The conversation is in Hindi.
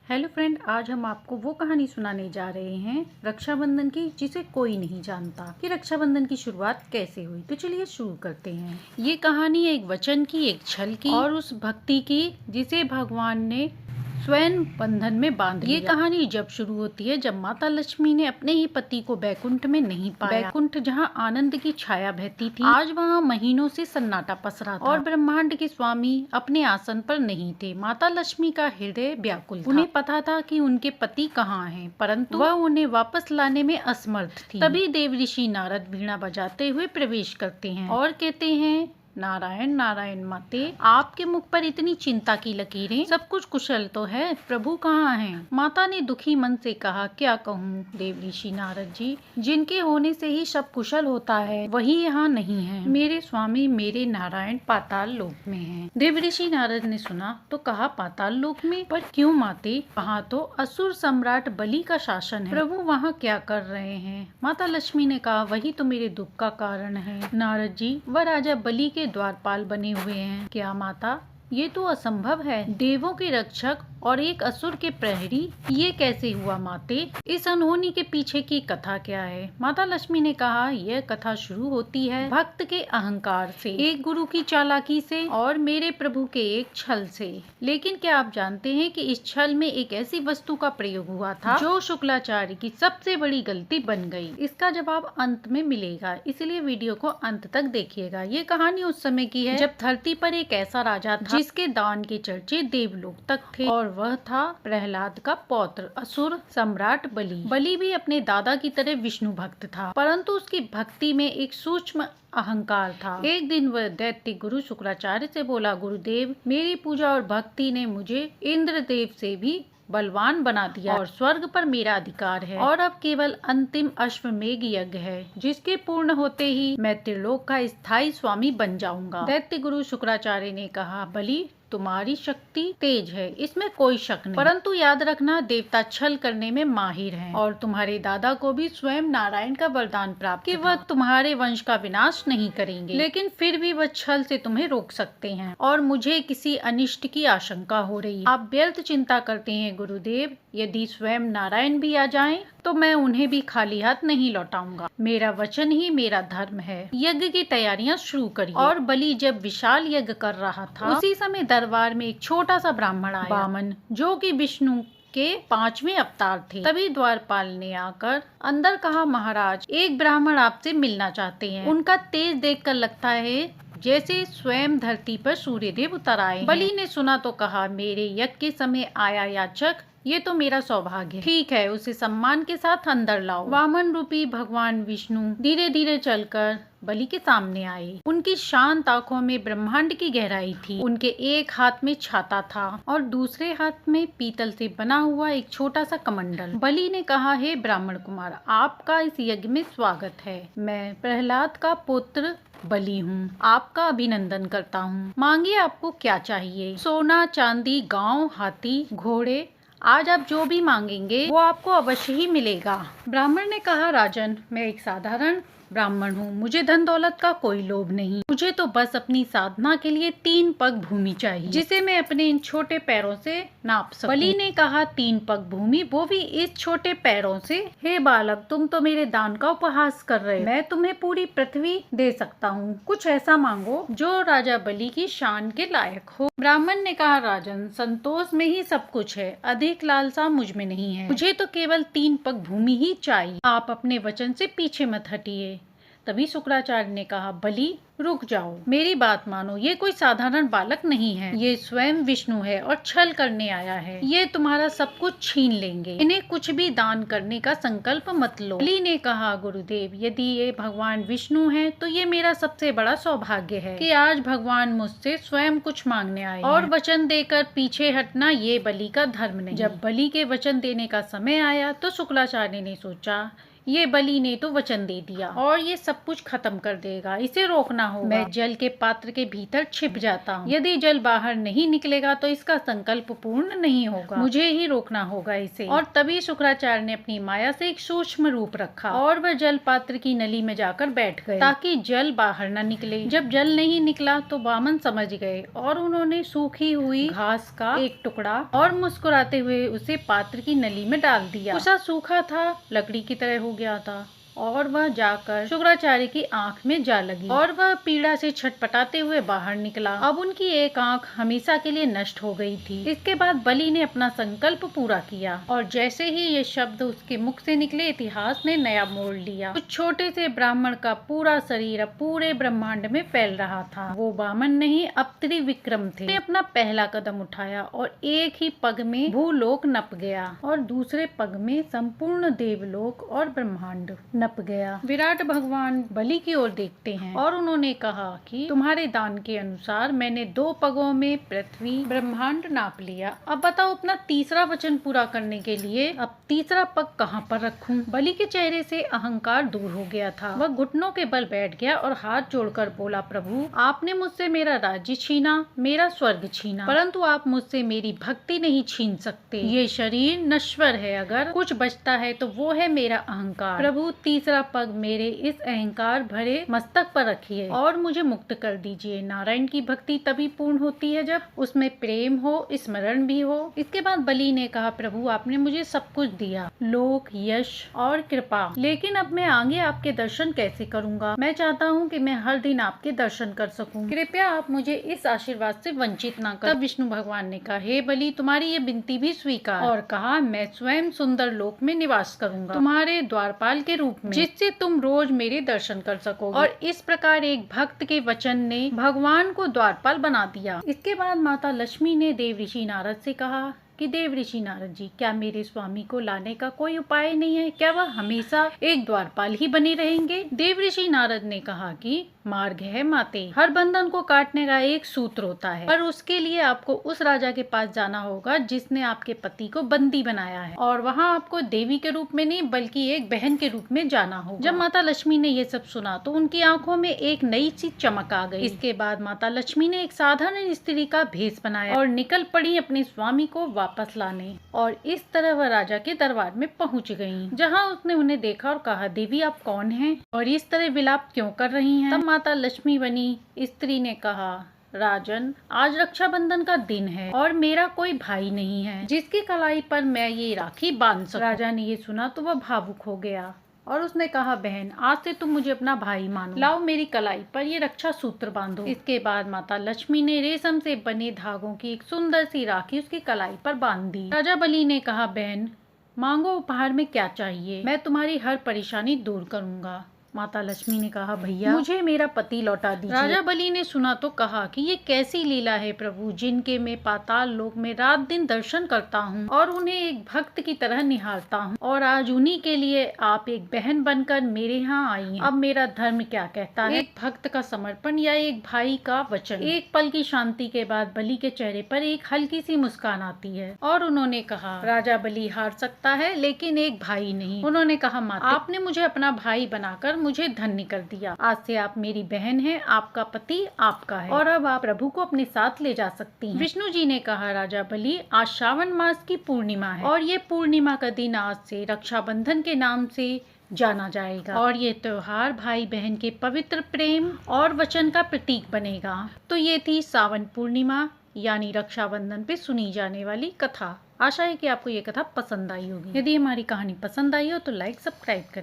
हेलो फ्रेंड, आज हम आपको वो कहानी सुनाने जा रहे हैं रक्षाबंधन की, जिसे कोई नहीं जानता कि रक्षाबंधन की शुरुआत कैसे हुई। तो चलिए शुरू करते हैं। ये कहानी एक वचन की, एक छल की और उस भक्ति की जिसे भगवान ने स्वयं बंधन में बांध लिया। ये कहानी जब शुरू होती है जब माता लक्ष्मी ने अपने ही पति को बैकुंठ में नहीं पाया। बैकुंठ जहाँ आनंद की छाया बहती थी, आज वहाँ महीनों से सन्नाटा पसरा था और ब्रह्मांड के स्वामी अपने आसन पर नहीं थे। माता लक्ष्मी का हृदय व्याकुल था। उन्हें पता था कि उनके पति कहाँ हैं, परंतु वह उन्हें वापस लाने में असमर्थ थी। तभी देव ऋषि नारद वीणा बजाते हुए प्रवेश करते हैं और कहते हैं, नारायण नारायण माते, आपके मुख पर इतनी चिंता की लकीरें, सब कुछ कुशल तो है, प्रभु कहाँ हैं? माता ने दुखी मन से कहा, क्या कहूँ देव ऋषि नारद जी, जिनके होने से ही सब कुशल होता है वही यहाँ नहीं है। मेरे स्वामी मेरे नारायण पाताल लोक में हैं। देव ऋषि नारद ने सुना तो कहा, पाताल लोक में? पर क्यों माते? वहाँ तो असुर सम्राट बलि का शासन है, प्रभु वहाँ क्या कर रहे हैं? माता लक्ष्मी ने कहा, वही तो मेरे दुख का कारण है नारद जी, वह राजा बलि के द्वारपाल बने हुए हैं। क्या माता, ये तो असंभव है। देवों के रक्षक और एक असुर के प्रहरी, ये कैसे हुआ माते? इस अनहोनी के पीछे की कथा क्या है? माता लक्ष्मी ने कहा, यह कथा शुरू होती है भक्त के अहंकार से, एक गुरु की चालाकी से और मेरे प्रभु के एक छल से। लेकिन क्या आप जानते हैं कि इस छल में एक ऐसी वस्तु का प्रयोग हुआ था जो शुक्लाचार्य की सबसे बड़ी गलती बन गई। इसका जवाब अंत में मिलेगा, इसलिए वीडियो को अंत तक देखिएगा। ये कहानी उस समय की है जब धरती पर एक ऐसा राजा था जिसके दान के चर्चे देवलोक तक थे, और वह था प्रहलाद का पौत्र असुर सम्राट बलि। बलि भी अपने दादा की तरह विष्णु भक्त था, परंतु उसकी भक्ति में एक सूक्ष्म अहंकार था। एक दिन वह दैत्य गुरु शुक्राचार्य से बोला, गुरुदेव, मेरी पूजा और भक्ति ने मुझे इंद्रदेव से भी बलवान बना दिया और स्वर्ग पर मेरा अधिकार है, और अब केवल अंतिम अश्वमेघ यज्ञ है, जिसके पूर्ण होते ही मैं त्रिलोक का स्थायी स्वामी बन जाऊंगा। दैत्य गुरु शुक्राचार्य ने कहा, बलि, तुम्हारी शक्ति तेज है, इसमें कोई शक नहीं, परंतु याद रखना देवता छल करने में माहिर हैं, और तुम्हारे दादा को भी स्वयं नारायण का वरदान प्राप्त कि वह तुम्हारे वंश का विनाश नहीं करेंगे, लेकिन फिर भी वह छल से तुम्हें रोक सकते हैं, और मुझे किसी अनिष्ट की आशंका हो रही है। आप व्यर्थ चिंता करते हैं गुरुदेव, यदि स्वयं नारायण भी आ जाएं, तो मैं उन्हें भी खाली हाथ नहीं लौटाऊंगा। मेरा वचन ही मेरा धर्म है। यज्ञ की तैयारियां शुरू करिए। और बलि जब विशाल यज्ञ कर रहा था, उसी समय दरबार में एक छोटा सा ब्राह्मण आया, वामन, जो कि विष्णु के 5वें अवतार थे। तभी द्वारपाल ने आकर अंदर कहा, महाराज, एक ब्राह्मण आपसे मिलना चाहते हैं। उनका तेज देखकर लगता है जैसे स्वयं धरती पर सूर्यदेव उतर आए हैं। बलि ने सुना तो कहा, मेरे यज्ञ के समय आया याचक, ये तो मेरा सौभाग्य है। ठीक है, उसे सम्मान के साथ अंदर लाओ। वामन रूपी भगवान विष्णु धीरे धीरे चलकर बलि के सामने आए। उनकी शांत आंखों में ब्रह्मांड की गहराई थी। उनके एक हाथ में छाता था और दूसरे हाथ में पीतल से बना हुआ एक छोटा सा कमंडल। बलि ने कहा, हे ब्राह्मण कुमार, आपका इस यज्ञ में स्वागत है। मैं प्रहलाद का पुत्र बलि हूँ, आपका अभिनंदन करता हूँ। मांगिए, आपको क्या चाहिए? सोना, चांदी, गांव, हाथी, घोड़े, आज आप जो भी मांगेंगे वो आपको अवश्य ही मिलेगा। ब्राह्मण ने कहा, राजन, मैं एक साधारण ब्राह्मण हूँ, मुझे धन दौलत का कोई लोभ नहीं, मुझे तो बस अपनी साधना के लिए 3 पग भूमि चाहिए, जिसे मैं अपने इन छोटे पैरों से नाप सकूं। बलि ने कहा, 3 पग भूमि, वो भी इस छोटे पैरों से? हे बालक, तुम तो मेरे दान का उपहास कर रहे हो। मैं तुम्हें पूरी पृथ्वी दे सकता हूँ, कुछ ऐसा मांगो जो राजा बलि की शान के लायक हो। ब्राह्मण ने कहा, राजन, संतोष में ही सब कुछ है, अधिक लालसा मुझ में नहीं है, मुझे तो केवल 3 पग भूमि ही चाहिए, आप अपने वचन से पीछे मत हटिए। तभी शुक्राचार्य ने कहा, बलि, रुक जाओ, मेरी बात मानो, ये कोई साधारण बालक नहीं है, ये स्वयं विष्णु है और छल करने आया है। ये तुम्हारा सब कुछ छीन लेंगे, इन्हें कुछ भी दान करने का संकल्प मत लो। बलि ने कहा, गुरुदेव, यदि ये भगवान विष्णु हैं, तो ये मेरा सबसे बड़ा सौभाग्य है कि आज भगवान मुझसे स्वयं कुछ मांगने आए हैं, और वचन देकर पीछे हटना ये बलि का धर्म नहीं। जब बलि के वचन देने का समय आया तो शुक्लाचार्य ने सोचा, ये बलि ने तो वचन दे दिया और ये सब कुछ खत्म कर देगा, इसे रोकना होगा। मैं जल के पात्र के भीतर छिप जाता हूँ, यदि जल बाहर नहीं निकलेगा तो इसका संकल्प पूर्ण नहीं होगा, मुझे ही रोकना होगा इसे। और तभी शुक्राचार्य ने अपनी माया से एक सूक्ष्म रूप रखा और वह जल पात्र की नली में जाकर बैठ गए ताकि जल बाहर न निकले। जब जल नहीं निकला तो वामन समझ गए और उन्होंने सूखी हुई घास का एक टुकड़ा और मुस्कुराते हुए उसे पात्र की नली में डाल दिया। कुसा सूखा था, लकड़ी की तरह हो गया था और वह जाकर शुक्राचार्य की आंख में जा लगी और वह पीड़ा से छटपटाते हुए बाहर निकला। अब उनकी एक आंख हमेशा के लिए नष्ट हो गई थी। इसके बाद बलि ने अपना संकल्प पूरा किया और जैसे ही ये शब्द उसके मुख से निकले, इतिहास ने नया मोड़ लिया। उस छोटे से ब्राह्मण का पूरा शरीर अब पूरे ब्रह्मांड में फैल रहा था। वो वामन नहीं, अब त्रिविक्रम थे। उसने अपना पहला कदम उठाया और एक ही पग में भूलोक नप गया और दूसरे पग में संपूर्ण देवलोक और ब्रह्मांड नप गया। विराट भगवान बलि की ओर देखते हैं और उन्होंने कहा कि तुम्हारे दान के अनुसार मैंने 2 पगों में पृथ्वी ब्रह्मांड नाप लिया। अब बताओ, अपना तीसरा वचन पूरा करने के लिए अब तीसरा पग कहाँ पर रखूं? बलि के चेहरे से अहंकार दूर हो गया था। वह घुटनों के बल बैठ गया और हाथ जोड़कर बोला, प्रभु आपने मुझसे मेरा राज्य छीना, मेरा स्वर्ग छीना, परंतु आप मुझसे मेरी भक्ति नहीं छीन सकते। ये शरीर नश्वर है, अगर कुछ बचता है तो वो है मेरा अहंकार। प्रभु तीसरा पग मेरे इस अहंकार भरे मस्तक पर रखिए और मुझे मुक्त कर दीजिए। नारायण की भक्ति तभी पूर्ण होती है जब उसमें प्रेम हो, स्मरण भी हो। इसके बाद बलि ने कहा, प्रभु आपने मुझे सब कुछ दिया, लोक, यश और कृपा, लेकिन अब मैं आगे आपके दर्शन कैसे करूंगा? मैं चाहता हूँ कि मैं हर दिन आपके दर्शन कर सकूं। कृपया आप मुझे इस आशीर्वाद से वंचित न कर। तब विष्णु भगवान ने कहा, हे बलि, तुम्हारी ये विनती भी स्वीकार, और कहा, मैं स्वयं सुंदर लोक में निवास करूंगा, तुम्हारे द्वारपाल के रूप में, जिससे तुम रोज मेरे दर्शन कर सकोगे। और इस प्रकार एक भक्त के वचन ने भगवान को द्वारपाल बना दिया। इसके बाद माता लक्ष्मी ने देव ऋषि नारद से कहा कि देव ऋषि नारद जी, क्या मेरे स्वामी को लाने का कोई उपाय नहीं है? क्या वह हमेशा एक द्वारपाल ही बने रहेंगे? देव ऋषि नारद ने कहा कि मार्ग है माते, हर बंधन को काटने का एक सूत्र होता है, पर उसके लिए आपको उस राजा के पास जाना होगा जिसने आपके पति को बंदी बनाया है, और वहाँ आपको देवी के रूप में नहीं बल्कि एक बहन के रूप में जाना होगा। जब माता लक्ष्मी ने ये सब सुना तो उनकी आंखों में एक नई सी चमक आ गई। इसके बाद माता लक्ष्मी ने एक साधारण स्त्री का भेष बनाया और निकल पड़ी अपने स्वामी को वापस लाने, और इस तरह वह राजा के दरबार में पहुंच गईं, जहां उसने उन्हें देखा और कहा, देवी आप कौन हैं और इस तरह विलाप क्यों कर रही हैं? तब माता लक्ष्मी बनी स्त्री ने कहा, राजन, आज रक्षाबंधन का दिन है और मेरा कोई भाई नहीं है जिसकी कलाई पर मैं ये राखी बांध सकूं। राजा ने ये सुना तो वह भावुक हो गया और उसने कहा, बहन, आज से तुम मुझे अपना भाई मानो, लाओ मेरी कलाई पर ये रक्षा सूत्र बांधो। इसके बाद माता लक्ष्मी ने रेशम से बने धागों की एक सुंदर सी राखी उसकी कलाई पर बांध दी। राजा बलि ने कहा, बहन, मांगो, उपहार में क्या चाहिए, मैं तुम्हारी हर परेशानी दूर करूंगा। माता लक्ष्मी ने कहा, भैया, मुझे मेरा पति लौटा दीजिए। राजा बलि ने सुना तो कहा कि ये कैसी लीला है प्रभु, जिनके मैं पाताल लोक में रात दिन दर्शन करता हूँ और उन्हें एक भक्त की तरह निहारता हूँ, और आज उन्हीं के लिए आप एक बहन बनकर मेरे यहाँ आई हैं। अब मेरा धर्म क्या कहता है, एक भक्त का समर्पण या एक भाई का वचन? एक पल की शांति के बाद बलि के चेहरे पर एक हल्की सी मुस्कान आती है और उन्होंने कहा, राजा बलि हार सकता है लेकिन एक भाई नहीं। उन्होंने कहा, माता, आपने मुझे अपना भाई बनाकर मुझे धन्य कर दिया। आज से आप मेरी बहन हैं, आपका पति आपका है, और अब आप प्रभु को अपने साथ ले जा सकती हैं। विष्णु जी ने कहा, राजा बलि, आज श्रावण मास की पूर्णिमा है और ये पूर्णिमा का दिन आज से रक्षाबंधन के नाम से जाना जाएगा, और ये त्योहार भाई बहन के पवित्र प्रेम और वचन का प्रतीक बनेगा। तो ये थी सावन पूर्णिमा यानी रक्षाबंधन पे सुनी जाने वाली कथा। आशा है कि आपको ये कथा पसंद आई होगी। यदि हमारी कहानी पसंद आई हो तो लाइक, सब्सक्राइब करें।